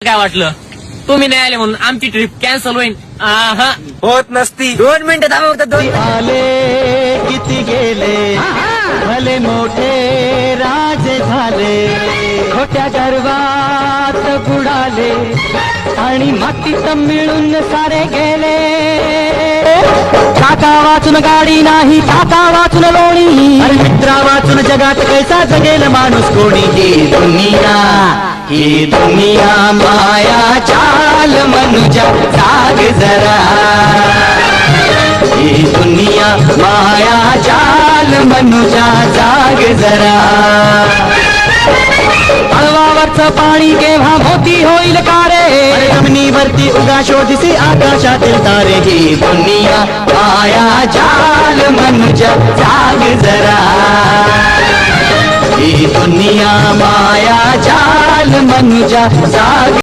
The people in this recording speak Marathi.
काय वाटलं तुम्ही नाही आले म्हणून आमची ट्रिप कॅन्सल होईल. आहा. होत नसती. 2 मिनिटं थांबा फक्त 2 आले किती गेले भले मोठे राजे झाले खोट्या गर्वात बुडाले आणि मातीत मिळून सारे गेले. काका वाचून गाडी नाही काका वाचून लोणी अरे मित्रा वाचून जगात कैसा जगेल माणूस कोणी. ही दुनिया माया चाल मनुजा जाग जरा. ही दुनिया माया चाल मनुजा जाग जरा. तळवावरचं पाणी केव्हा मोती होईल का रे जमिनीवरती उगा शोधिसी आकाशातील तारे. ही दुनिया माया चाल मनुजा जाग जरा. ही दुनिया माया चाल मनुजा जाग